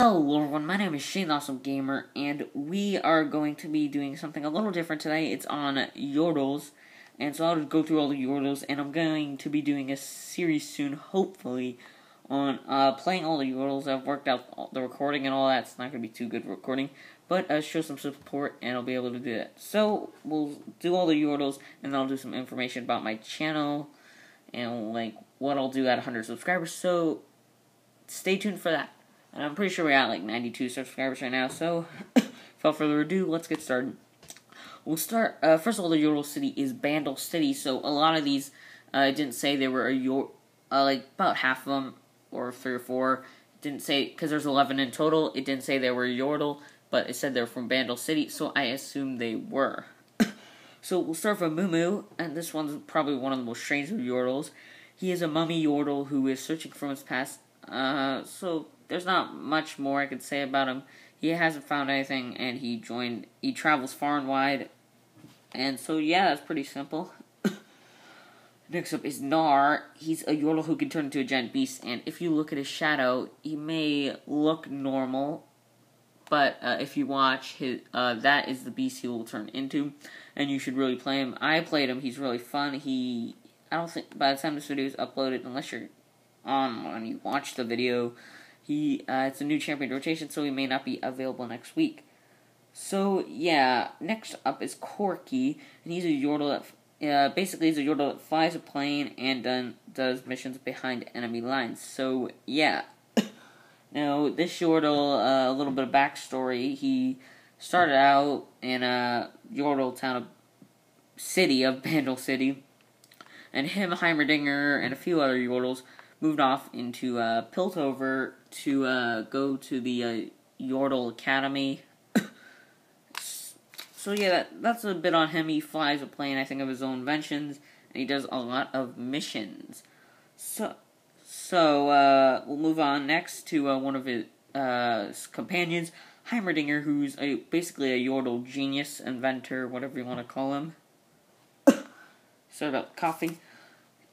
Hello everyone, my name is shanetheawesomegamer, and we are going to be doing something a little different today. It's on Yordles, and so I'll just go through all the Yordles, and I'm going to be doing a series soon, hopefully, on playing all the Yordles. I've worked out the recording and all that. It's not going to be too good recording, but show some support, and I'll be able to do that. So, we'll do all the Yordles, and then I'll do some information about my channel, and like what I'll do at 100 subscribers, so stay tuned for that. And I'm pretty sure we're at like 92 subscribers right now, so without further ado, let's get started. We'll start, first of all, the Yordle city is Bandel City, so a lot of these, didn't say they were like about half of them, or 3 or 4, didn't say, because there's 11 in total, it didn't say they were Yordle, but it said they were from Bandel City, so I assumed they were. So we'll start with Moo, and this one's probably one of the most strange of Yordles. He is a mummy Yordle who is searching from his past, so there's not much more I could say about him. He hasn't found anything, and he travels far and wide, and so yeah, that's pretty simple. Next up is Gnar. He's a Yordle who can turn into a giant beast, and if you look at his shadow, he may look normal, but if you watch, that is the beast he will turn into, and you should really play him. I played him, he's really fun. I don't think, by the time this video is uploaded, unless you're on when you watch the video, it's a new champion rotation, so he may not be available next week. So, yeah, next up is Corky, and he's a Yordle that, basically he's a Yordle that flies a plane and does missions behind enemy lines. So, yeah. Now, this Yordle, a little bit of backstory, he started out in a Yordle town of Bandel City, and him, Heimerdinger, and a few other Yordles moved off into Piltover to go to the Yordle Academy. So yeah, that's a bit on him. He flies a plane, I think, of his own inventions, and he does a lot of missions. So we'll move on next to one of his companions, Heimerdinger, who's basically a Yordle genius, inventor, whatever you want to call him. Sorry about coughing.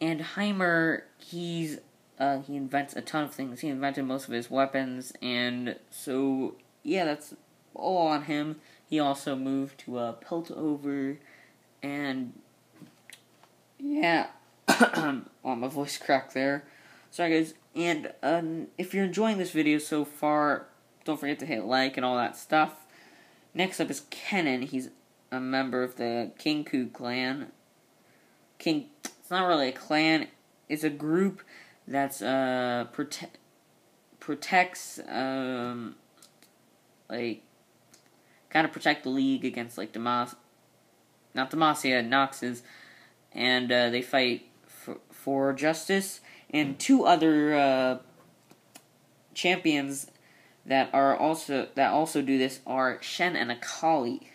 And Heimer, he invents a ton of things. He invented most of his weapons, and so, yeah, that's all on him. He also moved to Piltover, and, yeah, oh, my voice cracked there. Sorry, guys, and, if you're enjoying this video so far, don't forget to hit like and all that stuff. Next up is Kenan. He's a member of the Kinku clan. It's not really a clan, it's a group that's protects like kind of protect the league against like Noxes, and they fight for justice. And 2 other champions that also do this are Shen and Akali.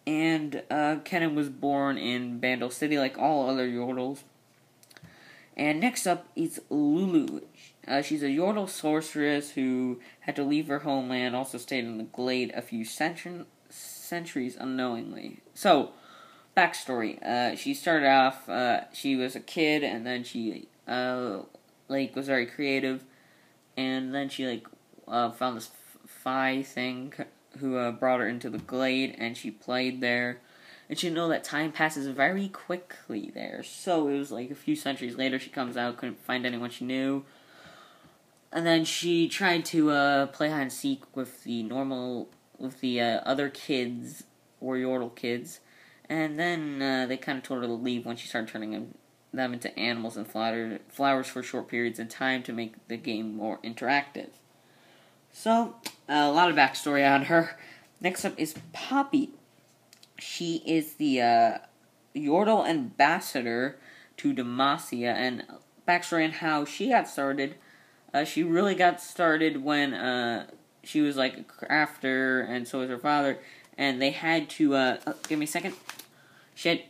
And Kenan was born in Bandel City like all other Yordles. And next up is Lulu. She's a Yordle sorceress who had to leave her homeland, also stayed in the Glade a few centuries unknowingly. So, backstory. She started off, she was a kid, and then she, was very creative, and then she, found this Phi thing who brought her into the Glade, and she played there. And you know that time passes very quickly there. So it was like a few centuries later, she comes out, couldn't find anyone she knew. And then she tried to play hide and seek with the other kids, or Yordle kids. And then they kind of told her to leave when she started turning them into animals and flowers for short periods of time to make the game more interactive. So, a lot of backstory on her. Next up is Poppy. She is the Yordle ambassador to Demacia, and backstory on how she got started. She really got started when she was like a crafter, and so was her father, and they had to, give me a second.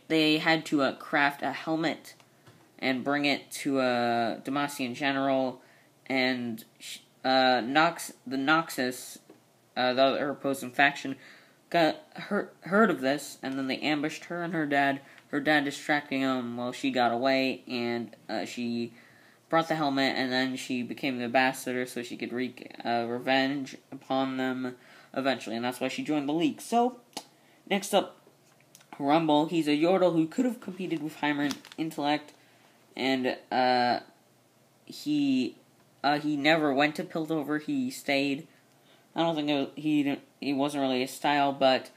They had to craft a helmet and bring it to Demacia General, and the Noxus, the other opposing faction, got heard of this, and then they ambushed her and her dad distracting them while she got away, and she brought the helmet, and then she became the ambassador so she could wreak revenge upon them eventually, and that's why she joined the league. So, next up, Crumble. He's a Yordle who could have competed with higher intellect, and he never went to Piltover. He stayed. I don't think he wasn't really his style, but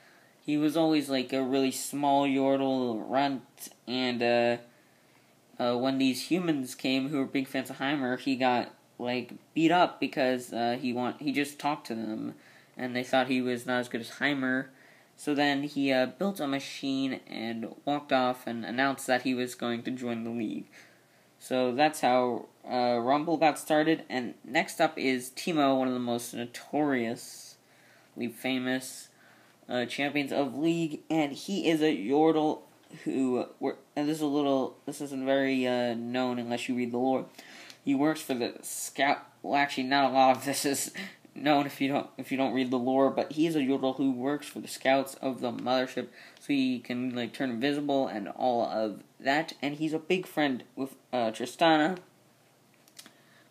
he was always like a really small Yordle runt, and when these humans came who were big fans of Heimer, he got like beat up because he just talked to them, and they thought he was not as good as Heimer. So then he built a machine and walked off and announced that he was going to join the league. So that's how Rumble got started. And next up is Timo, one of the most notoriously famous champions of League, and he is a Yordle who, and this isn't very known unless you read the lore. He works for the Scout. Well, actually, not a lot of this is known if you don't read the lore. But he is a Yordle who works for the Scouts of the Mothership, so he can like turn invisible and all of that. And he's a big friend with Tristana.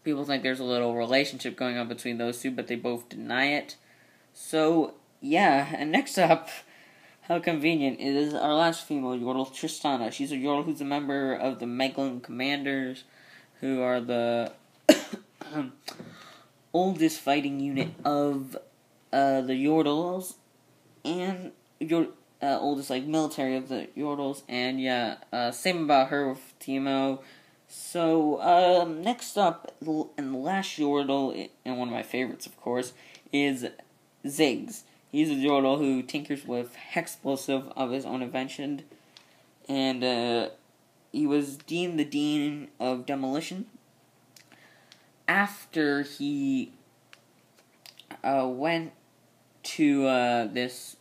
People think there's a little relationship going on between those two, but they both deny it. So yeah, and next up, how convenient, it is our last female Yordle, Tristana. She's a Yordle who's a member of the Megalon Commanders, who are the oldest fighting unit of the Yordles, and oldest like military of the Yordles, and yeah, same about her with Timo. So next up, and the last Yordle, and one of my favorites, of course, is Ziggs. He's a Yordle who tinkers with Hexplosive of his own invention, and he was deemed the Dean of Demolition after he went to this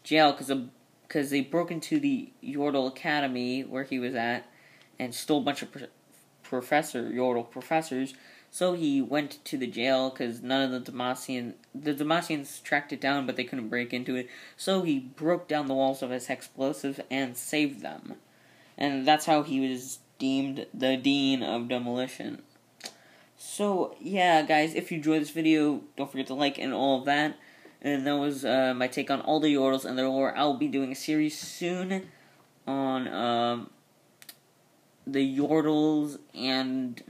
jail because they broke into the Yordle Academy where he was at and stole a bunch of Yordle professors. So he went to the jail because none of the Demacians tracked it down, but they couldn't break into it. So he broke down the walls of his explosive and saved them. And that's how he was deemed the Dean of Demolition. So, yeah, guys, if you enjoyed this video, don't forget to like and all of that. And that was my take on all the Yordles and their lore. I'll be doing a series soon on the Yordles, and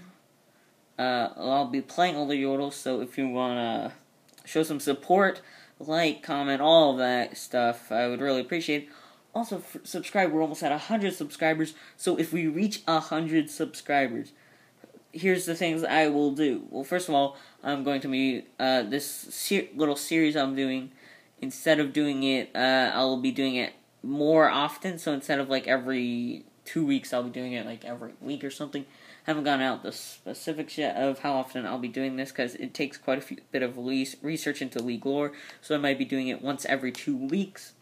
I'll be playing all the Yordles, so if you want to show some support, like, comment, all of that stuff, I would really appreciate it. Also, subscribe. We're almost at 100 subscribers, so if we reach 100 subscribers, here's the things I will do. Well, first of all, I'm going to be, this little series I'm doing, instead of doing it, I'll be doing it more often, so instead of, like, every 2 weeks, I'll be doing it, like, every week or something. Haven't gone out the specifics yet of how often I'll be doing this, because it takes quite a bit of research into League lore, so I might be doing it once every 2 weeks.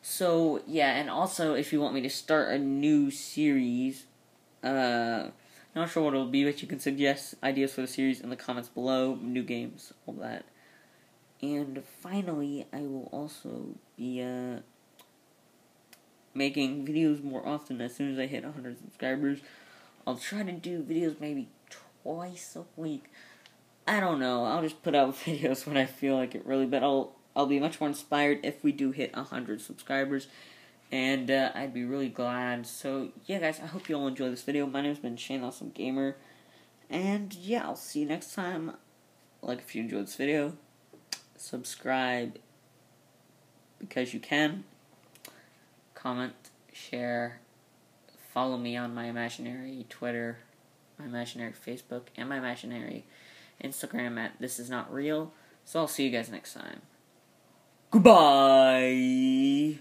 So, yeah, and also, if you want me to start a new series, not sure what it'll be, but you can suggest ideas for the series in the comments below, new games, all that. And finally, I will also be, making videos more often as soon as I hit 100 subscribers. I'll try to do videos maybe twice a week. I don't know, I'll just put out videos when I feel like it really, but I'll be much more inspired if we do hit 100 subscribers, and I'd be really glad. So yeah, guys, I hope you all enjoy this video. My name's been shanetheawesomegamer, and yeah, I'll see you next time. Like, if you enjoyed this video, subscribe because you can, comment, share, follow me on my imaginary Twitter, my imaginary Facebook, and my imaginary Instagram at thisisnotreal. So I'll see you guys next time. Goodbye!